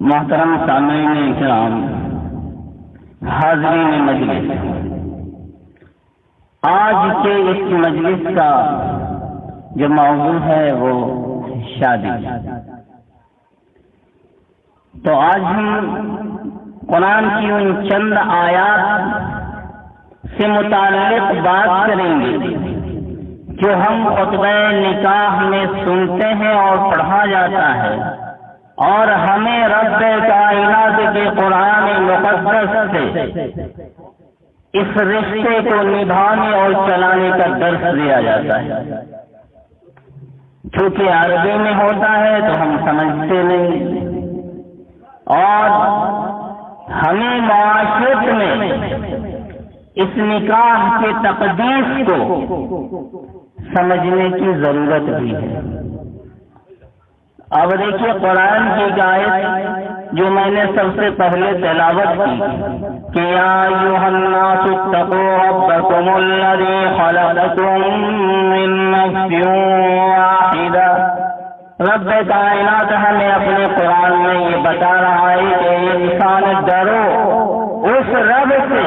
محترم سامعین کرام، حاضرین مجلس، آج کے اس مجلس کا جو موضوع ہے وہ شادی۔ تو آج ہم قرآن کی ان چند آیات سے متعلق بات کریں گے جو ہم خطبہ نکاح میں سنتے ہیں اور پڑھا جاتا ہے، اور ہمیں رب کائنات کے قرآن مقدس سے اس رشتے کو نبھانے اور چلانے کا درس دیا جاتا ہے۔ چونکہ عربی میں ہوتا ہے تو ہم سمجھتے نہیں، اور ہمیں معاشرت میں اس نکاح کے تقدیس کو سمجھنے کی ضرورت بھی ہے۔ اب دیکھیے قرآن کی آیت جو میں نے سب سے پہلے تلاوت کی کہ یا ایھا الناس اتقوا ربکم الذی خلقکم من نفس واحدہ۔ رب کائنات ہمیں اپنے قرآن میں یہ بتا رہا ہے کہ انسان ڈرو اس رب سے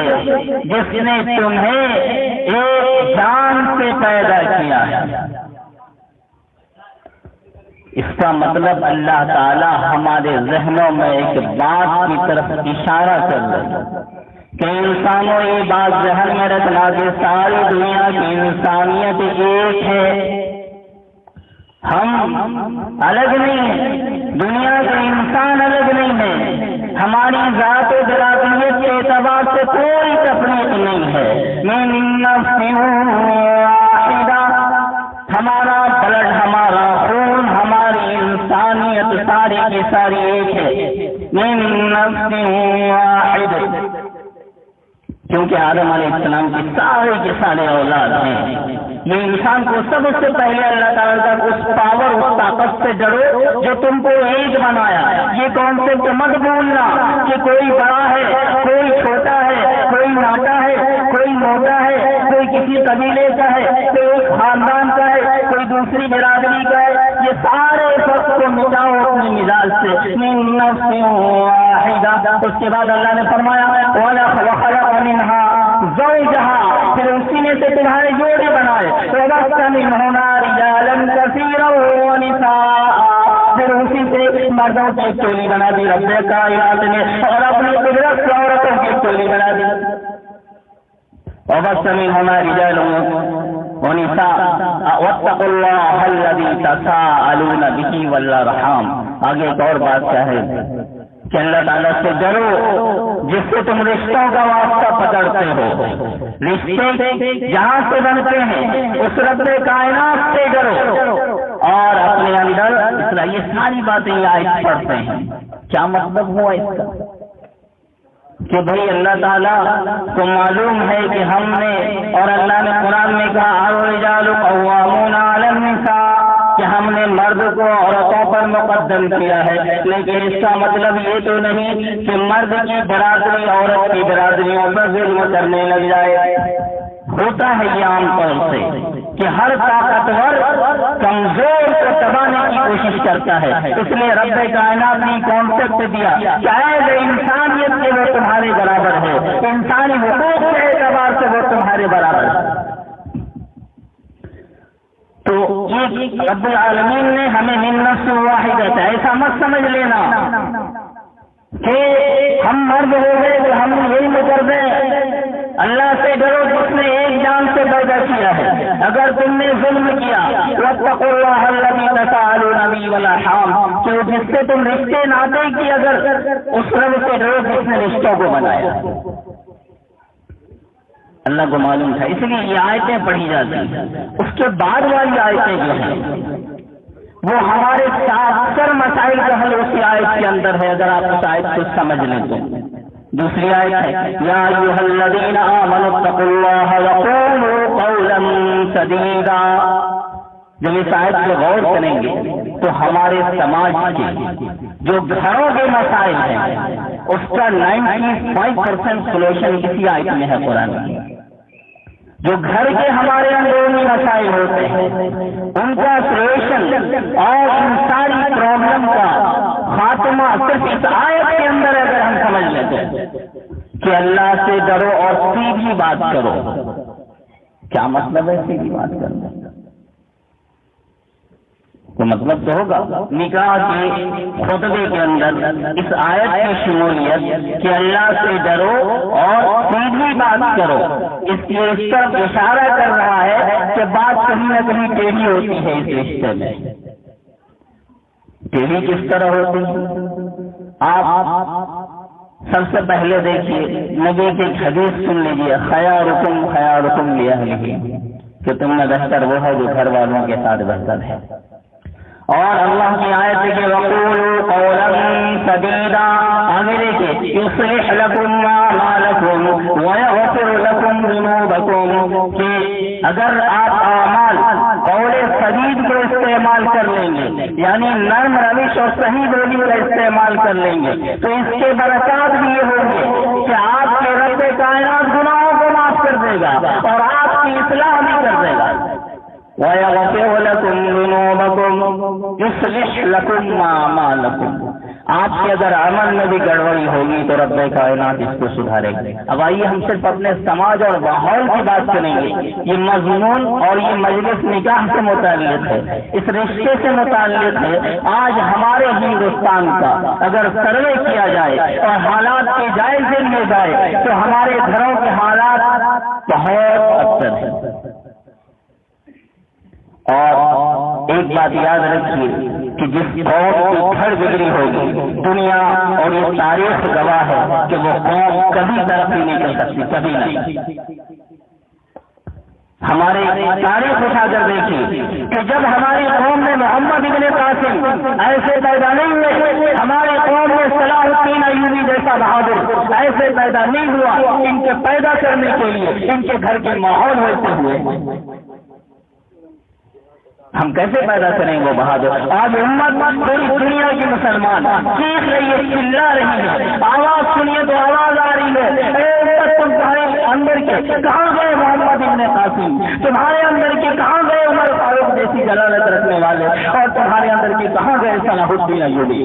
جس نے تمہیں ایک جان سے پیدا کیا ہے۔ اس کا مطلب اللہ تعالی ہمارے ذہنوں میں ایک بات کی طرف اشارہ کر رہے ہیں کہ انسانوں یہ بات ذہن میں رکھنا کہ ساری دنیا کی انسانیت ایک ہے، ہم الگ نہیں ہیں، دنیا کے انسان الگ نہیں ہے، ہماری ذات و ذاتیت کے اعتبار سے کوئی تفریق نہیں ہے۔ من نفس واحدہ، ہمارا بلڈ، ہمارا خون، ہماری انسانیت ساری کی ساری ایک ہے۔ من نفس واحد، کیونکہ آدم علیہ السلام کی سارے کے سارے اولاد ہیں۔ یہ انسان کو سب سے پہلے اللہ تعالیٰ کا اس پاور، اس طاقت سے ڈرو جو تم کو ایک بنایا۔ یہ کانسیپٹ مت بھولنا کہ کوئی بڑا ہے، کوئی چھوٹا ہے، کوئی ناٹا ہے، کوئی موٹا ہے، کوئی کسی قبیلے کا ہے، کوئی ایک خاندان کا ہے، کوئی دوسری برادری کا ہے۔ یہ سارے فرق کو مٹاؤ اپنے مزاج سے۔ من نفس واحدہ، اس کے بعد اللہ نے فرمایا وَخَلَقَ مِنْهَا زَوْجَهَا، پھر اسی میں سے تمہارے جوڑے بنائے۔ وَبَثَّ مِنْهُمَا رِجَالًا كَثِيرًا وَنِسَاءً، پھر اسی سے مردوں کی ٹولی بنا دی رب کائنات نے، اور اپنی قدرت سے عورتوں کی ٹولی بنا دی۔ وَبَثَّ مِنْهُمَا رِجَالًا وَنِسَاءً وَاتَّقُوا اللَّهَ الَّذِي تَسَاءَلُونَ بِهِ وَالْأَرْحَامَ۔ آگے ایک اور بات کیا ہے کہ اللہ تعالیٰ سے ڈرو جس سے تم رشتوں کا واسطہ پکڑتے ہو۔ رشتے جہاں سے بنتے ہیں اس رب کائنات سے ڈرو، اور اپنے اندر یہ ساری باتیں آیت پڑھتے ہیں۔ کیا مطلب ہوا اس کا کہ بھئی اللہ تعالیٰ کو معلوم ہے کہ ہم نے، اور اللہ نے قرآن میں کہا الرجال قوامون علی النساء، کہ ہم نے مرد کو عورتوں پر مقدم کیا ہے، لیکن اس کا مطلب یہ تو نہیں کہ مرد کی برادری عورت کی برادریوں پر ظلم کرنے لگ جائے۔ ہوتا ہے یہ عام طور سے کہ ہر طاقتور کمزور کو دبانے کی کوشش کرتا ہے، اس لیے رب کائنات نے کانسیپٹ دیا شاید انسانیت کے وہ تمہارے برابر ہے، انسانی حقوق کے اعتبار سے وہ تمہارے برابر ہے۔ تو یہ رب العالمین نے ہمیں من نفس واحدہ، ایسا مت سمجھ لینا کہ ہم مرد ہو گئے تو ہم یہی مقرر ہیں۔ اللہ سے ڈرو جس نے ایک جان سے پیدا کیا ہے۔ اگر تم نے ظلم کیا واتقوا اللہ الذی تساءلون بہ والارحام، کہ جس سے تم رشتے ناطے کی، اگر اس رب سے ڈرو جس نے رشتوں کو بنایا۔ اللہ کو معلوم تھا، اس لیے یہ آیتیں پڑھی جاتی ہیں۔ اس کے بعد والی آیتیں جو ہیں وہ ہمارے اکثر مسائل کا حل اسی آیت کے اندر ہے، اگر آپ اس آیت کو سمجھ لیں تو۔ دوسری آیت ہے یا ایھا الذین آمنوا اتقوا اللہ وقولوا قولا سدیدا۔ جب اس آیت کو غور کریں گے تو ہمارے سماج کے جو گھروں کے مسائل ہیں اس کا 95% سولوشن اسی آیت میں ہے قرآن میں۔ جو گھر کے ہمارے اندرونی مسائل ہوتے ہیں ان کا سولوشن اور ان ساری پرابلم کا خاتمہ صرف اس آیت کے اندر اگر ہم سمجھ لیتے کہ اللہ سے ڈرو اور سیدھی بات کرو، کیا مطلب ہے سیدھی بات کرنا؟ تو مطلب تو ہوگا نکاح کے خطبے کے اندر اس آیت کی شمولیت کہ اللہ سے ڈرو اور سیدھی بات کرو، اس کی اس طرف اشارہ کر رہا ہے کہ بات کہیں نہ کہیں ٹیڑھی ہوتی ہے اس رشتے میں۔ ٹیڑھی کس طرح ہوتی ہے؟ آپ سب سے پہلے دیکھیے نبی کی حدیث سن لیجیے، خیارکم لأہلہ، کہ تم میں بہتر وہ ہے جو گھر والوں کے ساتھ بہتر ہے۔ اور اللہ کی آیت کے وقولوا قولا سدیدا، آگے دیکھیے یصلح لکم اعمالکم ویغفر لکم ذنوبکم، کہ اگر آپ اعمال قول سدید کو استعمال کر لیں گے، یعنی نرم روش اور صحیح بولی کا استعمال کر لیں گے، تو اس کے برکات بھی یہ ہوں گے کہ آپ کے رب کائنات گناہوں کو معاف کر دے گا اور آپ کی اصلاح بھی کر دے گا۔ وَيَغْفِرُ لَكُمْ ذُنُوبَكُمْ يُصْلِحْ لَكُمْ أَعْمَالَكُمْ، آپ کی اگر عمل میں بھی گڑبڑی ہوگی تو رب کائنات اس کو سدھارے گا۔ اب آئیے ہم صرف اپنے سماج اور ماحول کی بات کریں گے، یہ مضمون اور یہ مجلس نکاح سے متعلق ہے، اس رشتے سے متعلق ہے۔ آج ہمارے ہندوستان کا اگر سروے کیا جائے اور حالات کے جائزے لیے جائے تو ہمارے گھروں کے حالات بہت اچھے ہیں۔ اور ایک بات یاد رکھیے کہ جس قوم کی گھر بگڑی ہوگی، دنیا اور یہ تاریخ گواہ ہے کہ وہ قوم کبھی ترقی نہیں کر سکتی، کبھی نہیں۔ ہمارے تاریخ اٹھا کر دیکھیے کہ جب ہماری قوم میں محمد ابن قاسم ایسے پیدا نہیں ہوئے، ہماری قوم میں صلاح الدین ایوبی جیسا بہادر ایسے پیدا نہیں ہوا، ان کے پیدا کرنے کے لیے ان کے گھر کے ماحول ویسے ہوئے۔ ہم کیسے پیدا کریں وہ بہادر؟ آج امت پوری دنیا کی مسلمان چیخ رہی ہے، چلا رہی ہے، آواز سنیے تو آواز آ رہی ہے، تمہارے اندر کے کہاں گئے محمد ابن قاسم؟ تمہارے اندر کے کہاں گئے عمر فاروق جیسی جلالت رکھنے والے؟ اور تمہارے اندر کے کہاں گئے صلاح الدین ایوبی؟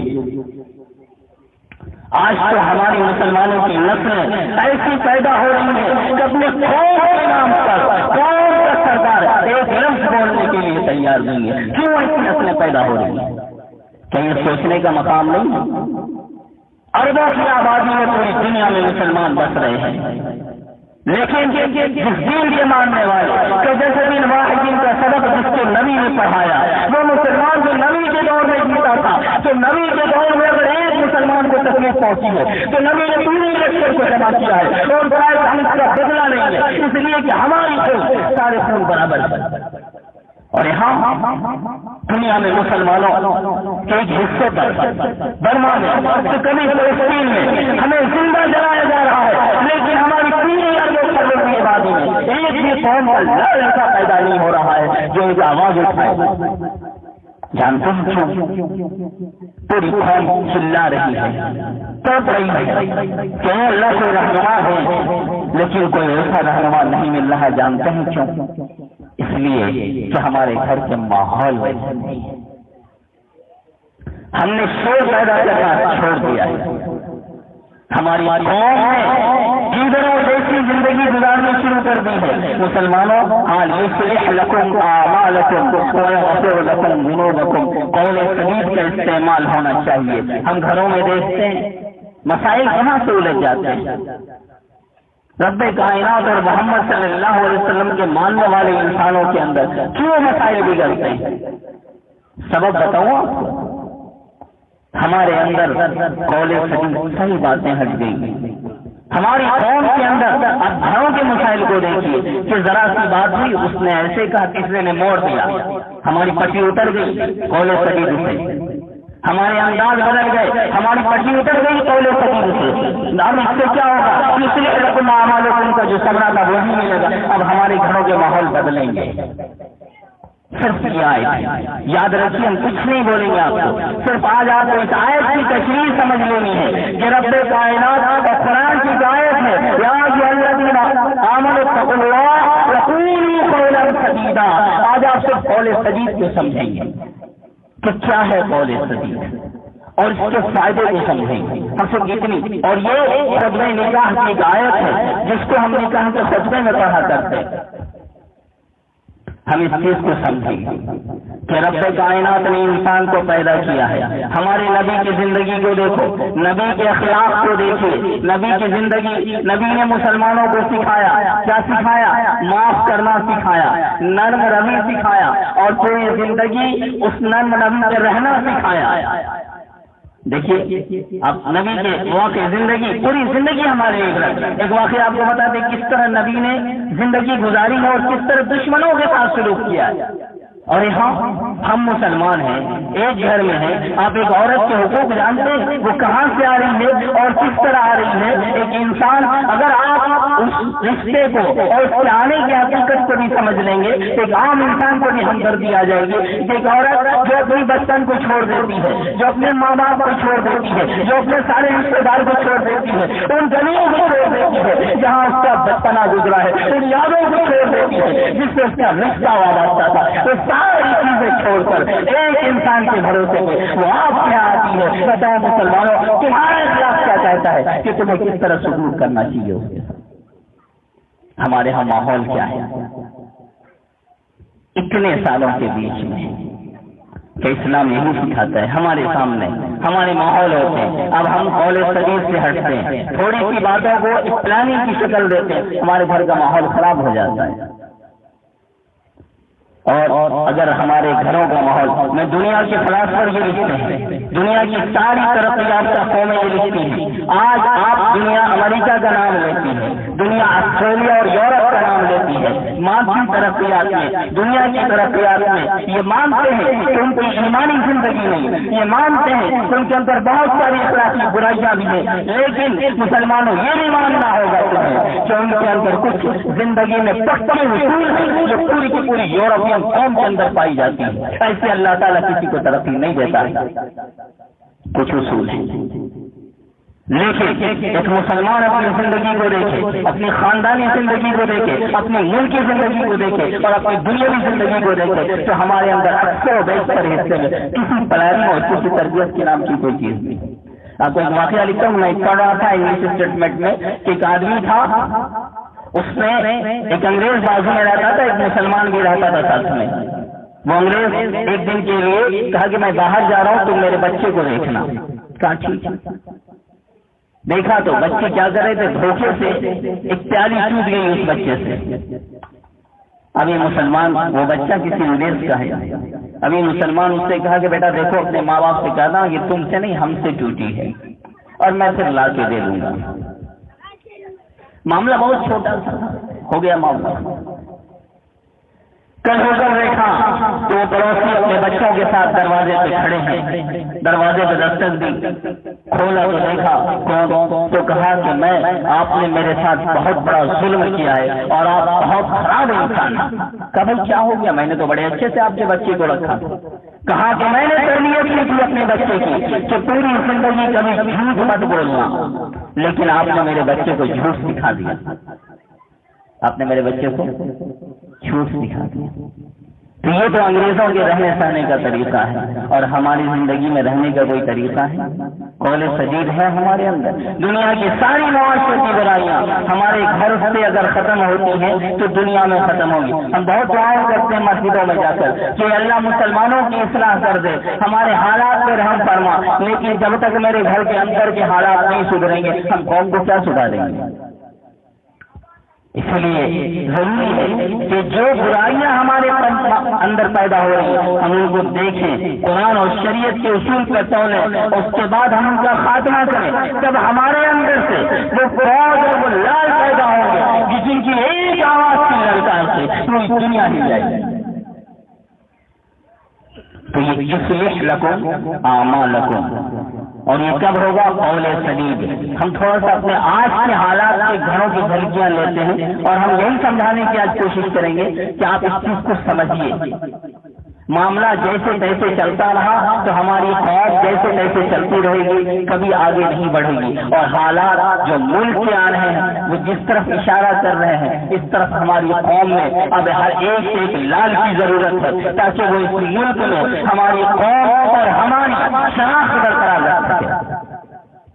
آج تو ہماری مسلمانوں کی نسلیں ایسی پیدا ہو رہی ہے کہ اپنے قوم کے نام پر قوم کا سردار ایک لفظ بولنے کے لیے تیار نہیں ہے۔ کیوں ایسی نسلیں پیدا ہو رہی ہیں؟ کیا یہ سوچنے کا مقام نہیں ہے؟ اربوں کی آبادی میں پوری دنیا میں مسلمان بس رہے ہیں، لیکن جس دین کے ماننے والے کہ جیسے دن واحدین کا سبق جس کو نبی نے پڑھایا، وہ مسلمان جو نبی کے دور میں جیتا تھا، تو نبی کے دور میں اگر ایک مسلمان کو تکلیف پہنچی ہے تو نبی نے پوری لشکر کو جمع کیا ہے اور ہم اس کا بدلہ نہیں ہے، اس لیے کہ ہماری خون سارے خون برابر ہے۔ اور یہاں دنیا میں مسلمانوں کے ایک حصے پر برما میں تو کبھی فلسطین میں ہمیں زندہ جلایا جا رہا ہے، لیکن ہماری پوری اربوں کی آبادی میں ایک بھی قوم کا لڑ ایسا پیدا نہیں ہو رہا ہے جو ایک آواز اٹھائے۔ جانتے ہیں کیوں؟ پوری قوم چلا رہی ہے، تڑپ رہی ہے کہ اللہ کوئی رہنما ہے، لیکن کوئی ایسا رہنما نہیں مل رہا۔ جانتے ہیں کیوں؟ اس لیے کہ ہمارے گھر کے ماحول ویسے نہیں ہے، ہم نے شور پیدا کرنا چھوڑ دیا ہے۔ ہماری قوم نے جیندروں جیسی زندگی گزارنی شروع کر دی ہے۔ مسلمانوں، یصلح لکم اعمالکم ویغفر لکم ذنوبکم، قول سدید کا استعمال ہونا چاہیے۔ ہم گھروں میں دیکھتے ہیں مسائل کہاں سے الجھ جاتے ہیں۔ رب کائنات اور محمد صلی اللہ علیہ وسلم کے ماننے والے انسانوں کے اندر کیوں مسائل بگڑتے ہیں؟ سبب بتاؤں آپ کو؟ ہمارے اندر قول سدید صحیح باتیں ہٹ گئی۔ ہماری قوم کے اندر اب گھروں کے مسائل کو دیکھیے کہ ذرا سی بات ہوئی، اس نے ایسے کہا، کسی نے موڑ دیا، ہماری پٹی اتر گئی قول سدید سے، ہمارے انداز بدل گئے، ہماری پٹی اتر گئی قول سدید سے۔ اب اس سے کیا ہوگا؟ اس لیے رقم اعمالکم کا جو سبرا تھا وہی ملے گا۔ اب ہمارے گھروں کے ماحول بدلیں گے۔ صرف یہ آیت یاد رکھیے، ہم کچھ نہیں بولیں گے آپ کو، صرف آج آپ کو اس آیت کی تشریح سمجھ لینی ہے کہ رب کائنات اور قرآن کی آیت ہے، یا الذین آمنوا اتقوا اللہ وقولوا قولا سدیدا۔ آج آپ صرف قول سدید کو سمجھیں گے کہ کیا ہے قول سدید۔ اور اس کے فائدے کو سمجھیں ہم سب اتنی. اور یہ خطبہ نکاح کی ایک آیت ہے جس کو ہم نکاح کے خطبے میں پڑھا کرتے ہیں. ہم اس چیز کو سمجھیں کہ رب کائنات نے انسان کو پیدا کیا ہے. ہمارے نبی کی زندگی کو دیکھو, نبی کے اخلاق کو دیکھیں, نبی کی زندگی, نبی نے مسلمانوں کو سکھایا, کیا سکھایا؟ معاف کرنا سکھایا, نرم روی سکھایا, اور پوری زندگی اس نرم روی پہ رہنا سکھایا. دیکھیے اب نبی کے واقع زندگی, پوری زندگی ہمارے ایک واقعہ آپ کو بتا دیں کس طرح نبی نے زندگی گزاری ہے اور کس طرح دشمنوں کے ساتھ سلوک کیا ہے. اور یہاں ہم مسلمان ہیں, ایک گھر میں ہیں, آپ ایک عورت کے حقوق جانتے ہیں وہ کہاں سے آ رہی ہے اور کس طرح آ رہی ہے. ایک انسان اگر آپ اس رشتے کو اور اس کے آنے کی حقیقت کو بھی سمجھ لیں گے, ایک عام انسان کو بھی ہمدردی آ جائے گی. ایک عورت جو اپنی بچپن کو چھوڑ دیتی ہے, جو اپنے ماں باپ کو چھوڑ دیتی ہے, جو اپنے سارے رشتے دار کو چھوڑ دیتی ہے, ان گلیوں کو چھوڑ دیتی ہے جہاں اس کا بچپنا گزرا ہے, ان یادوں کو چھوڑ دیتی ہے جس سے اس کا رشتہ وابستہ تھا, تو ساری چیزیں چھوڑ کر ایک انسان کے بھروسے پہ وہ آپ کیا آتی ہے. بتاؤ مسلمانوں, تمہارا اخلاق کیا کہتا ہے کہ تمہیں کس طرح سلوک کرنا چاہیے اس کے ساتھ. ہمارے ہاں ماحول کیا ہے اتنے سالوں کے بیچ میں کہ اسلام یہی سکھاتا ہے. ہمارے سامنے ہمارے ماحول ہوتے ہیں, اب ہم قول سدید سے ہٹتے ہیں, تھوڑی سی باتوں کو ایک پلاننگ کی شکل دیتے ہیں, ہمارے گھر کا ماحول خراب ہو جاتا ہے. اور اگر ہمارے گھروں کا ماحول, میں دنیا کے فلاسفر یہ لکھتے ہیں, دنیا کی ساری ترقی یافتہ قومیں یہ لکھتی ہیں. آج آپ دنیا امریکہ کا نام لیتی ہے, دنیا آسٹریلیا اور یورپ کا نام لیتی ہے, مادی ترقیات میں, دنیا کی ترقیات میں یہ مانتے ہیں کہ ان کی ایمانی زندگی نہیں, یہ مانتے ہیں کہ ان کے اندر بہت ساری اخلاقی برائیاں بھی ہیں, لیکن مسلمانوں یہ نہیں ماننا ہوگا تمہیں کہ ان کے اندر کچھ زندگی میں پختہ اصول ہیں جو پوری کی پوری یورپین قوم کے اندر پائی جاتی ہے. ایسے اللہ تعالیٰ کسی کو ترقی نہیں دیتا, کچھ اصول ہیں. لیکن ایک مسلمان اپنی زندگی کو دیکھے, اپنی خاندانی زندگی کو دیکھے, اپنے ملک کی زندگی کو دیکھے اور اپنی دنیاوی زندگی کو دیکھے, تو ہمارے اندر اکثر و بیشتر حصے میں کسی پلاننگ اور کسی تربیت کے نام کی کوئی چیز نہیں. آپ کو ایک واقعہ لکھتا ہوں, میں پڑھ رہا تھا انگلش اسٹیٹمنٹ میں کہ ایک آدمی تھا, اس میں ایک انگریز بازو میں رہتا تھا, ایک مسلمان بھی رہتا تھا ساتھ میں. وہ انگریز ایک دن کے لیے کہا کہ میں باہر جا رہا ہوں, تم میرے بچے کو دیکھنا. کہا ٹھیک ہے. دیکھا تو بچے کیا کر رہے تھے, دھوکے سے ایک پیالی ٹوٹ گئی اس بچے سے. ابھی مسلمان, وہ بچہ کسی انگریز کا ہے, ابھی مسلمان اس سے کہا کہ بیٹا دیکھو, اپنے ماں باپ سے کہنا یہ تم سے نہیں ہم سے ٹوٹی ہے اور میں پھر لا کے دے دوں گا. معاملہ بہت چھوٹا تھا, ہو گیا معاملہ. کل ہو کر دیکھا تو وہ پڑوسی اپنے بچوں کے ساتھ دروازے پہ کھڑے ہیں, دروازے پہ دستک دی, کھولا تو دیکھا کون, تو کہا کہ میں, آپ نے میرے ساتھ بہت بڑا ظلم کیا ہے اور آپ بہت خراب انسان ہیں. کہا بھائی کیا ہو گیا, میں نے تو بڑے اچھے سے آپ کے بچے کو رکھا. کہا کہ میں نے تربیت کی تھی اپنے بچے کی کہ پوری زندگی کبھی جھوٹ مت بولنا, لیکن آپ نے میرے بچے کو جھوٹ سکھا دیا. آپ نے میرے بچے کو جھوٹ سکھا دیا. تو یہ تو انگریزوں کے رہنے سہنے کا طریقہ ہے, اور ہماری زندگی میں رہنے کا کوئی طریقہ ہے؟ قول سدید ہے ہمارے اندر. دنیا کی ساری معاشرتی برائیاں ہمارے گھر سے اگر ختم ہوتی ہیں تو دنیا میں ختم ہوگی. ہم بہت دعائیں کرتے ہیں مسجدوں میں جا کر کہ اللہ مسلمانوں کی اصلاح کر دے, ہمارے حالات پہ رحم فرما, لیکن جب تک میرے گھر کے اندر کے حالات نہیں سدھریں گے ہم قوم کو کیا سدھاریں گے؟ اس لیے ضروری ہے کہ جو برائیاں ہمارے اندر پیدا ہو رہی ہیں ہم ان کو دیکھیں, قرآن اور شریعت کے اصول پر چلیں, اس کے بعد ہم ان کا خاتمہ کریں. جب ہمارے اندر سے وہ فوج اور وہ لال پیدا ہوں گے جن کی ایک آواز کی للکار سے پوری دنیا ہی جائے گی. تو یہ یصلح لکم اعمالکم, اور یہ کب ہوگا؟ قول سدید. ہم تھوڑا سا اپنے آج کے حالات کے گھروں کی جھلکیاں لیتے ہیں اور ہم یہی سمجھانے کی آج کوشش کریں گے کہ آپ اس چیز کو سمجھیے. معاملہ جیسے تیسے چلتا رہا تو ہماری قوم جیسے تیسے چلتی رہے گی, کبھی آگے نہیں بڑھے گی. اور حالات جو ملک کے آ رہے ہیں وہ جس طرف اشارہ کر رہے ہیں اس طرف ہماری قوم میں اب ہر ایک سے ایک لال کی ضرورت ہے تاکہ وہ اس ملک میں ہماری قوم اور ہماری شناخت برقرار رکھے.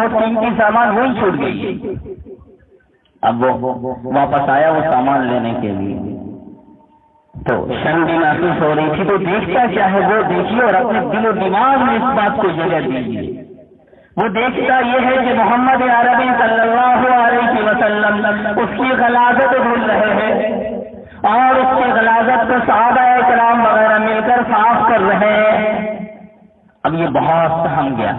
بہت قیمتی سامان وہی چھوٹ گئی ہے۔ اب وہ واپس آیا وہ سامان لینے کے لیے، تو شرم محسوس ہو رہی تھی، تو دیکھتا کیا ہے وہ دیکھیے اور اپنے دل و دماغ میں اس بات کو جگہ دیجیے۔ وہ دیکھتا یہ ہے کہ محمد عربی صلی اللہ علیہ وسلم اس کی غلاظت دھل رہے ہیں اور اس کی غلاظت کو صحابہ کرام وغیرہ مل کر صاف کر رہے ہیں۔ اب یہ بہت سہم گیا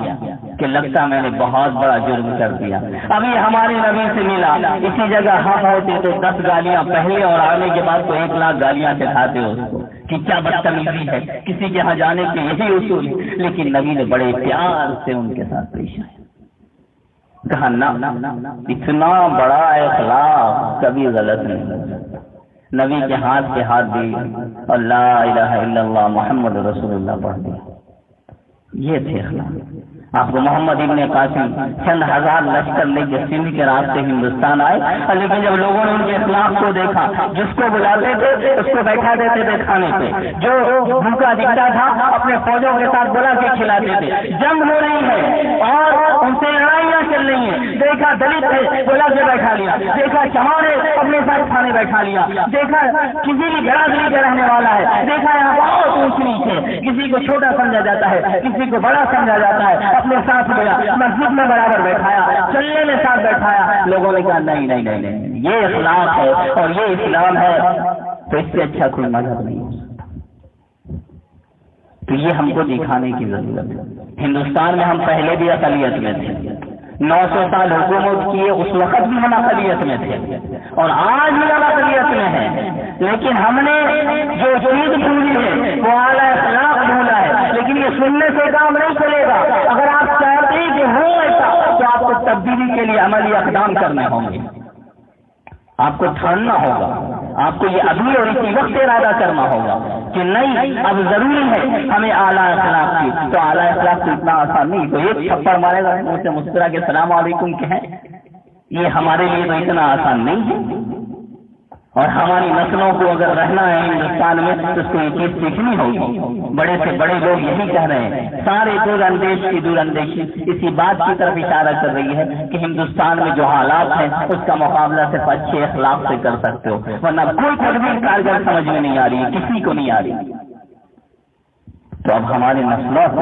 کہ لگتا میں نے بہت بڑا جرم کر دیا۔ اب یہ ہمارے نبی سے ملا، اسی جگہ ہم ہوتے تو 10 گالیاں پہلے اور آنے کے بعد تو 1 لاکھ گالیاں دکھاتے اس کو کہ کیا بدتمیزی ہے، کسی کے یہاں جانے کے یہی اصول ہے۔ لیکن نبی نے بڑے پیار سے ان کے ساتھ پیش آیا، کہا نہ اتنا بڑا اخلاق کبھی غلط نہیں ہو سکتا۔ نبی کے ہاتھ پہ ہاتھ دی اور لا الہ الا اللہ محمد رسول اللہ پڑھ دیا۔ یہ تھے اخلاق۔ آپ کو محمد ابن قاسم چند ہزار لشکر لے کے سندھ کے راستے ہندوستان آئے، لیکن جب لوگوں نے ان کے اخلاق کو دیکھا، جس کو بلاتے تھے اس کو بیٹھا دیتے تھے کھانے پہ، جو بھوکا دکھتا تھا اپنے فوجوں کے ساتھ بلا کے کھلاتے تھے۔ جنگ ہو رہی ہے اور ان سے لڑائیاں چل رہی ہیں، دیکھا دلت ہے بلا کے بیٹھا لیا، دیکھا چمار ہے اپنے ساتھ کھانے بیٹھا لیا، دیکھا کسی بھی برادری کا رہنے والا ہے، دیکھا یہاں بہت اونچ نیچ ہے، کسی کو چھوٹا سمجھا جاتا ہے، کسی کو بڑا سمجھا جاتا ہے، اپنے ساتھ لیا، مسجد میں برابر بیٹھایا، چلنے میں ساتھ بیٹھایا۔ لوگوں نے کہا نہیں نہیں نہیں نہیں، یہ اخلاق ہے اور یہ اسلام ہے، تو اس سے اچھا کوئی مذہب نہیں ہو سکتا۔ تو یہ ہم کو دکھانے کی ضرورت ہے۔ ہندوستان میں ہم پہلے بھی اقلیت میں تھے، 900 سال حکومت کیے، اس وقت بھی ہم اقلیت میں تھے اور آج بھی ہم اقلیت میں ہیں، لیکن ہم نے جو چیز بھولی ہے وہ اعلیٰ اخلاق بھولا ہے۔ لیکن یہ سننے سے کام نہیں چلے گا، اگر آپ چاہتے ہیں کہ ہو ایسا تو آپ کو تبدیلی کے لیے عملی اقدام کرنے ہوں گے، آپ کو ٹھاننا ہوگا، آپ کو یہ ابھی اور اسی وقت ارادہ کرنا ہوگا کہ نہیں اب ضروری ہے ہمیں اعلیٰ اخلاق کی۔ تو اعلیٰ اخلاق تو اتنا آسان نہیں، تو ایک تھپڑ مارے گا منہ سے مسکرا کے السلام علیکم کہیں، یہ ہمارے لیے تو اتنا آسان نہیں ہے۔ اور ہماری نسلوں کو اگر رہنا ہے ہندوستان میں تو اس کو یہ چیز سیکھنی ہوگی۔ بڑے سے بڑے لوگ یہی کہہ رہے ہیں، سارے دور اندیش کی دور اندیشی اسی بات کی طرف اشارہ کر رہی ہے کہ ہندوستان میں جو حالات ہیں اس کا مقابلہ صرف اچھے اخلاق سے کر سکتے ہو، ورنہ کوئی تدبیر کارگر سمجھ میں نہیں آ رہی ہے، کسی کو نہیں آ رہی۔ تو اب ہماری نسلوں کو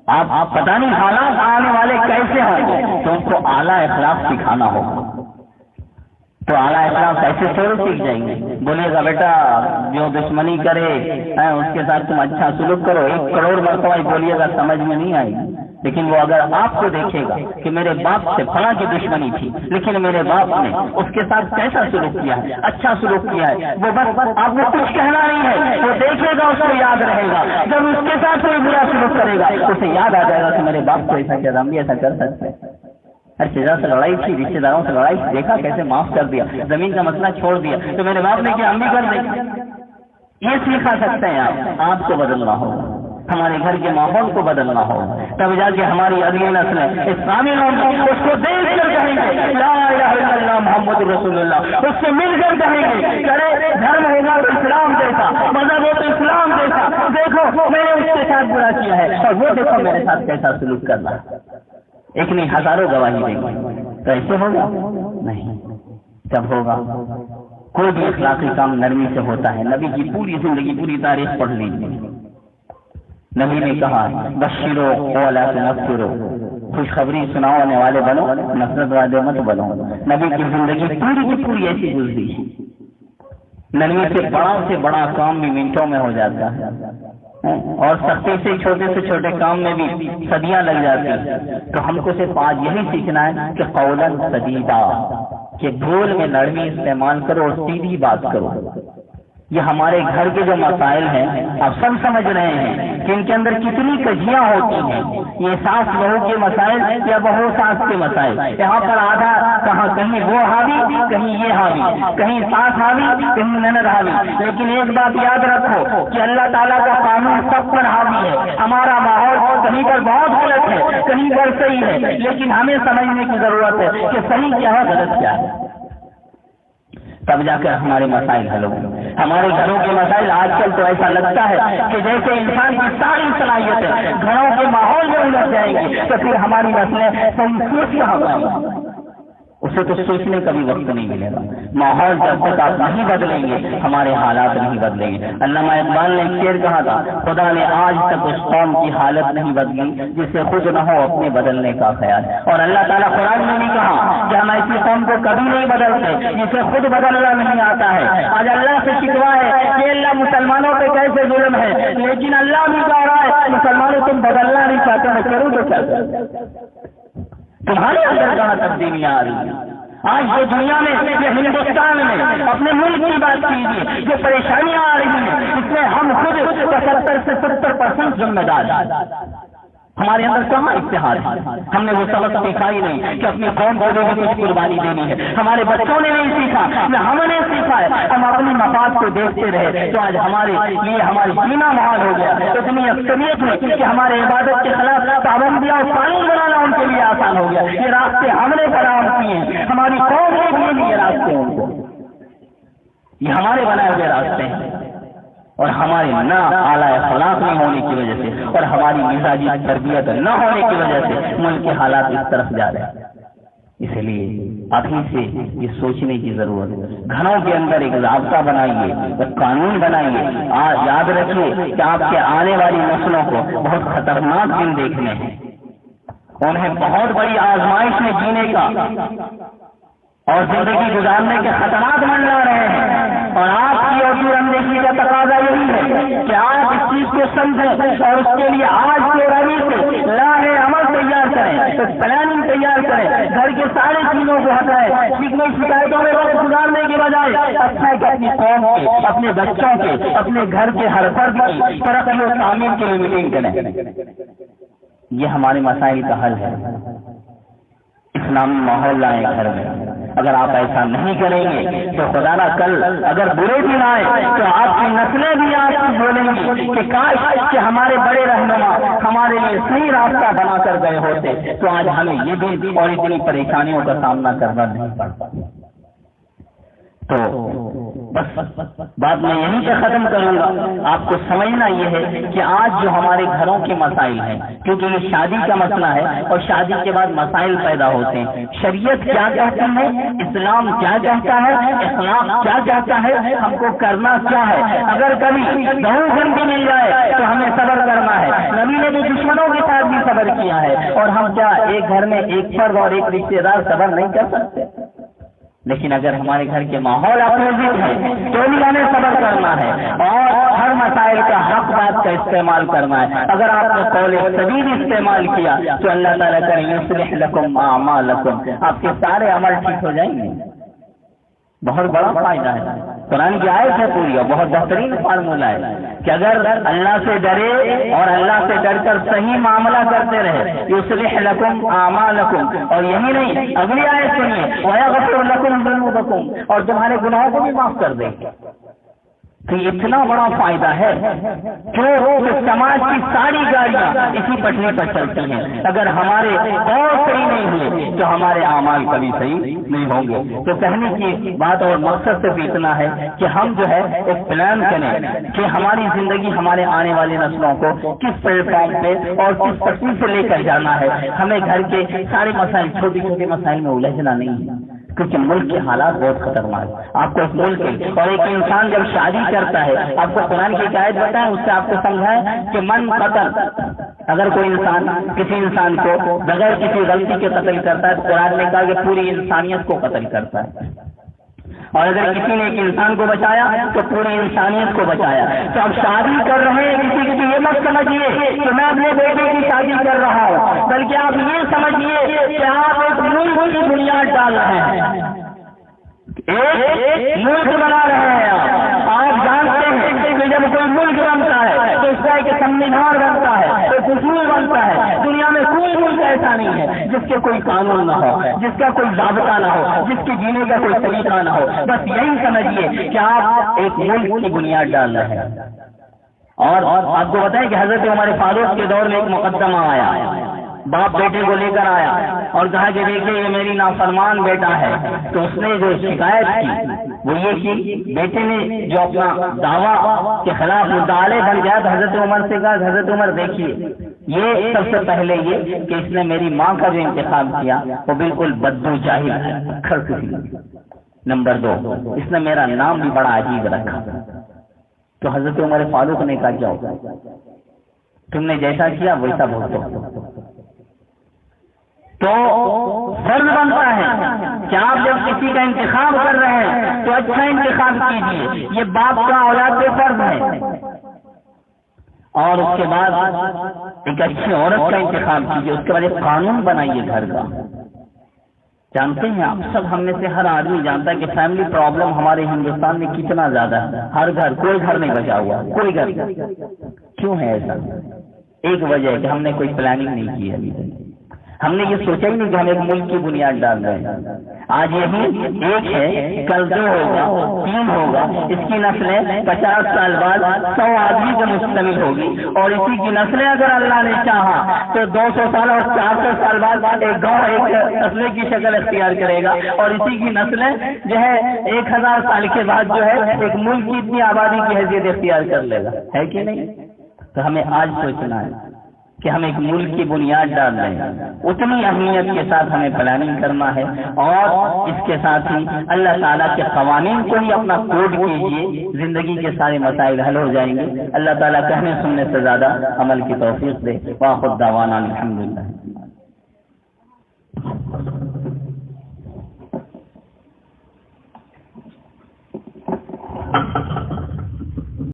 آپ پتہ نہیں حالات آنے والے کیسے ہوں گے، تو ان کو اعلیٰ اخلاق سکھانا ہوگا۔ تو اعلیٰ اخلاق کیسے شروع سیکھ جائیں گے؟ بولیے گا بیٹا جو دشمنی کرے اس کے ساتھ تم اچھا سلوک کرو، 1 کروڑ مرتبہ بولیے گا سمجھ میں نہیں آئے گی۔ لیکن وہ اگر آپ کو دیکھے گا کہ میرے باپ سے فلاں کی دشمنی تھی لیکن میرے باپ نے اس کے ساتھ کیسا سلوک کیا ہے، اچھا سلوک کیا ہے، وہ بس آپ کو کچھ کہنا نہیں ہے، وہ دیکھے گا اس کو یاد رہے گا۔ جب اس کے ساتھ کوئی برا سلوک کرے گا اسے یاد آ جائے گا کہ میرے باپ کو ایسا کیا، ہم بھی ایسا کر سکتے ہیں۔ ارشدہ سے لڑائی تھی، رشتے داروں سے لڑائی تھی، دیکھا کیسے معاف کر دیا، زمین کا مسئلہ چھوڑ دیا، تو میرے باپ نے کیا ہم بھی کر دیں۔ یہ سکھا سکتے ہیں آپ کو بدلنا ہوگا، ہمارے گھر کے ماحول کو بدلنا ہوگا، تب جا کے ہماری اگلی نسلیں اسلامی لوگ اس کو دیکھ کر کہیں گے لا الہ الا اللہ محمد رسول اللہ، اس سے مل کر کہیں گے کرے دھرم ہوگا تو اسلام جیسا، مذہب ہو تو اسلام جیسا، دیکھو میں نے اس کے ساتھ برا کیا ہے اور وہ دیکھو میرے ساتھ کیسا سلوک کر رہا ہے۔ ایک نہیں ہزاروں گواہی دیں گے، تو ایسے ہوگا نہیں، تب ہوگا کوئی بھی اخلاقی کام نرمی سے ہوتا ہے۔ نبی کی پوری زندگی پوری تاریخ پڑھ لیجیے، نبی نے کہا بشرو ولا تنفرو، خوشخبری سنانے والے بنو، نفرت والے مت بنو۔ نبی کی زندگی پوری کی پوری ایسی گزری، نرمی سے بڑا کام بھی منٹوں میں ہو جاتا ہے اور سختی سے چھوٹے کام میں بھی صدیاں لگ جاتی ہیں۔ تو ہم کو صرف آج یہی سیکھنا ہے کہ قولاً سدیدا، کہ بھول میں نرمی استعمال کرو اور سیدھی بات کرو۔ یہ ہمارے گھر کے جو مسائل ہیں آپ سب سمجھ رہے ہیں کہ ان کے اندر کتنی کجیاں ہوتی ہیں، یہ ساس بہو کے مسائل یا بہو ساس کے مسائل، یہاں پر آدھا کہاں کہیں وہ حاوی کہیں یہ حاوی، کہیں ساس حاوی کہیں نند حاوی۔ لیکن ایک بات یاد رکھو کہ اللہ تعالیٰ کا قانون سب پر حاوی ہے، ہمارا ماحول کہیں پر بہت غلط ہے کہیں پر صحیح ہے، لیکن ہمیں سمجھنے کی ضرورت ہے کہ صحیح کیا ہے غلط کیا ہے، تب جا کر ہمارے مسائل حل ہوں گے۔ ہمارے گھروں کے مسائل آج کل تو ایسا لگتا ہے کہ جیسے انسان کی ساری صلاحیتیں گھروں کے ماحول میں الجھ جائیں گی، تو پھر ہماری نسلیں صحیح سوچ کہاں پائیں گی؟ اسے تو سوچنے کا بھی وقت نہیں ملے گا۔ ماحول جب تک آپ نہیں بدلیں گے ہمارے حالات نہیں بدلیں گے۔ علامہ اقبال نے ایک شعر کہا تھا، خدا نے آج تک اس قوم کی حالت نہیں بدلی جسے خود نہ ہو اپنے بدلنے کا خیال۔ اور اللہ تعالیٰ قرآن میں بھی کہا کہ ہم ایسی قوم کو کبھی نہیں بدلتے جسے خود بدلنا نہیں آتا ہے۔ آج اللہ سے شکوہ ہے کہ اللہ مسلمانوں پہ کیسے ظلم ہے، لیکن اللہ بھی کہہ رہا ہے مسلمانوں تم بدلنا نہیں چاہتے ہو، کرو تو کیا تمہارے اندر کہاں تبدیلیاں آ رہی ہیں؟ آج جو دنیا میں یہ ہندوستان میں اپنے ملک کی بات کیجیے، جو پریشانیاں آ رہی ہیں اس میں ہم خود 75 سے 70% ذمہ دار ہیں۔ ہمارے اندر کہاں اتحاد ہے؟ ہم نے وہ سبق سیکھا ہی نہیں کہ اپنی قوم کو بھی کچھ قربانی دینی ہے۔ ہمارے بچوں نے نہیں سیکھا، نہ ہم نے سیکھا ہے۔ ہم اپنی مفاد کو دیکھتے رہے تو آج ہمارے لیے ہماری جینا محال ہو گیا۔ اتنی اکثریت میں کہ ہمارے عبادت کے خلاف پابندیاں اور قانون بنانا ان کے لیے آسان ہو گیا۔ یہ راستے ہم نے فراہم کیے ہیں، ہماری قوم نے دیے نہیں یہ راستے ان کو، یہ ہمارے بنائے ہوئے راستے ہیں۔ اور ہمارے نہ اعلیٰ اخلاق نہ ہونے کی وجہ سے اور ہماری مزاجی تربیت نہ ہونے کی وجہ سے ملک کے حالات اس طرف جا رہے ہیں۔ اس لیے ابھی سے یہ سوچنے کی ضرورت ہے۔ گھروں کے اندر ایک ضابطہ بنائیے، ایک قانون بنائیے۔ یاد رکھیے کہ آپ کے آنے والی نسلوں کو بہت خطرناک دن دیکھنے ہیں، انہیں بہت بڑی آزمائش میں جینے کا اور زندگی گزارنے کے خطرات منڈلا رہے ہیں۔ اور آپ کی اور دور اندیشی کا تقاضا یہی ہے کہ آپ اس چیز کو سمجھیں اور اس کے لیے آج کے روی سے لاہ عمل تیار کریں، پلاننگ تیار کریں، گھر کے سارے چیزوں کو ہٹائیں، شکوے شکایتوں میں وقت گزارنے کے بجائے اچھا کہ اپنی قوم کے، اپنے بچوں کے، اپنے گھر کے ہر فرد کی ترقی و تعمیر کے لیے میٹنگ کریں۔ یہ ہمارے مسائل کا حل ہے۔ اسلامی ماحول لائیں گھر میں۔ اگر آپ ایسا نہیں کریں گے تو خدا نہ کل اگر برے دن آئے تو آپ کی نسلیں بھی آپ کو بولیں گی کہ کاش کہ ہمارے بڑے رہنما ہمارے لیے صحیح راستہ بنا کر گئے ہوتے تو آج ہمیں یہ دن اور اتنی پریشانیوں کا سامنا کرنا نہیں پڑتا۔ تو بس بات میں یہیں پہ ختم کروں گا۔ آپ کو سمجھنا یہ ہے کہ آج جو ہمارے گھروں کے مسائل ہیں، کیونکہ یہ شادی کا مسئلہ ہے اور شادی کے بعد مسائل پیدا ہوتے ہیں، شریعت کیا کہتا ہے، اسلام کیا کہتا ہے، اخلاق کیا کہتا ہے، ہم کو کرنا کیا ہے۔ اگر کبھی دہوں گھن بھی مل جائے تو ہمیں صبر کرنا ہے۔ نبی نے بھی دشمنوں کے ساتھ بھی صبر کیا ہے، اور ہم کیا ایک گھر میں ایک فرد اور ایک رشتے دار صبر نہیں کر سکتے؟ لیکن اگر ہمارے گھر کے ماحول اپوزٹ ہے تو بھی ہمیں صبر کرنا ہے اور ہر مسائل کا حق بات کا استعمال کرنا ہے۔ اگر آپ نے قول سدید استعمال کیا تو اللہ تعالیٰ کریں یصلح لکم اعمالکم، آپ کے سارے عمل ٹھیک ہو جائیں گے۔ بہت بڑا فائدہ ہے، قرآن کی آیت ہے پوری اور بہت بہترین فارمولہ ہے کہ اگر اللہ سے ڈرے اور اللہ سے ڈر کر صحیح معاملہ کرتے رہے یصلح لکم اعمالکم، اور یہی نہیں اگلی آیت سنیے ویغفر لکم ذنوبکم، اور تمہارے گناہوں کو بھی معاف کر دیں گے۔ تو اتنا بڑا فائدہ ہے کہ سماج کی ساری گاڑیاں اسی پٹری پر چلتی ہیں۔ اگر ہمارے اور صحیح نہیں ہوئے تو ہمارے اعمال کبھی صحیح نہیں ہوں گے۔ تو کہنے کی بات اور مقصد صرف اتنا ہے کہ ہم جو ہے ایک پلان کریں کہ ہماری زندگی ہمارے آنے والی نسلوں کو کس پلیٹ فارم پہ اور کس پٹری سے لے کر جانا ہے۔ ہمیں گھر کے سارے مسائل، چھوٹے چھوٹے مسائل میں الجھنا نہیں ہے، کیونکہ ملک کے حالات بہت خطرناک۔ آپ کو اس ملک کے اور ایک انسان جب شادی کرتا ہے، آپ کو قرآن کی آیت بتائیں، اس سے آپ کو سمجھائیں کہ من قتل، اگر کوئی انسان کسی انسان کو بغیر کسی غلطی کے قتل کرتا ہے تو قرآن نے کہا کہ پوری انسانیت کو قتل کرتا ہے، اور اگر کسی نے ایک انسان کو بچایا تو پوری انسانیت کو بچایا۔ تو اب شادی کر رہے ہیں کسی کی یہ مت سمجھیے کہ میں اپنے بیٹے کی شادی کر رہا ہوں، بلکہ آپ یہ سمجھیے کہ آپ ایک ملک کی بنیاد ڈال رہے ہیں، ایک ملک بنا رہے ہیں۔ آپ جانتے ہیں کہ جب کوئی ملک بنتا ہے تو اس کا ایک سموِدھان بنتا ہے، تو دستور بنتا ہے۔ دنیا میں کوئی ملک ایسا نہیں ہے جس کے کوئی قانون نہ ہو، جس کا کوئی ضابطہ نہ ہو، جس کے جینے کا کوئی طریقہ نہ ہو۔ بس یہی سمجھیے کہ آپ ایک ملک کی بنیاد ڈال رہے ہیں۔ اور آپ کو بتائیں کہ حضرت عمر فاروق کے دور میں ایک مقدمہ آیا، باپ بیٹے کو لے کر آیا اور کہا کہ دیکھیے یہ میری نافرمان بیٹا ہے۔ تو اس نے جو شکایت کی وہ یہ کہ بیٹے نے جو اپنا دعویٰ کے خلاف مدعا بن گیا تو حضرت عمر سے کہا حضرت عمر دیکھیے یہ سب سے پہلے یہ کہ اس نے میری ماں کا جو انتخاب کیا وہ بالکل بدو جاہل ہے. نمبر 2 اس نے میرا نام بھی بڑا عجیب رکھا. تو حضرت عمر فاروق نے کہا جاؤ تم نے جیسا کیا ویسا بھگتو. تو فرض بنتا ہے کہ آپ جب کسی کا انتخاب کر رہے ہیں تو اچھا انتخاب کیجیے. یہ باپ کا اولاد پہ فرض ہے. اور اس کے بعد ایک اچھی عورت کا انتخاب کیجیے. اس کے بعد ایک قانون بنائیے گھر کا. جانتے ہیں آپ سب ہم میں سے ہر آدمی جانتا ہے کہ فیملی پرابلم ہمارے ہندوستان میں کتنا زیادہ ہے. ہر گھر کوئی گھر نہیں بچا ہوا, کوئی گھر. کیوں ہے ایسا؟ ایک وجہ ہے کہ ہم نے کوئی پلاننگ نہیں کی ہے. ہم نے یہ سوچا ہی نہیں کہ ہم ایک ملک کی بنیاد ڈال رہے ہیں. آج یہی ایک ہے, کل 2 ہوگا, 3 ہوگا. اس کی نسلیں 50 سال بعد 100 آدمی پر مشتمل ہوگی. اور اسی کی نسلیں اگر اللہ نے چاہا تو 200 سال اور 400 سال بعد ایک گاؤں ایک قصبے کی شکل اختیار کرے گا. اور اسی کی نسلیں جو ہے 1000 سال کے بعد جو ہے ایک ملک کی اتنی آبادی کی حیثیت اختیار کر لے گا. ہے کہ نہیں؟ تو ہمیں آج سوچنا ہے کہ ہم ایک ملک کی بنیاد ڈال رہے ہیں. اتنی اہمیت کے ساتھ ہمیں پلاننگ کرنا ہے. اور اس کے ساتھ ہی اللہ تعالیٰ کے قوانین کو ہی اپنا کوڈ کیجیے, زندگی کے سارے مسائل حل ہو جائیں گے. اللہ تعالیٰ کہنے سننے سے زیادہ عمل کی توفیق دے. وآخر دعوانا الحمدللہ.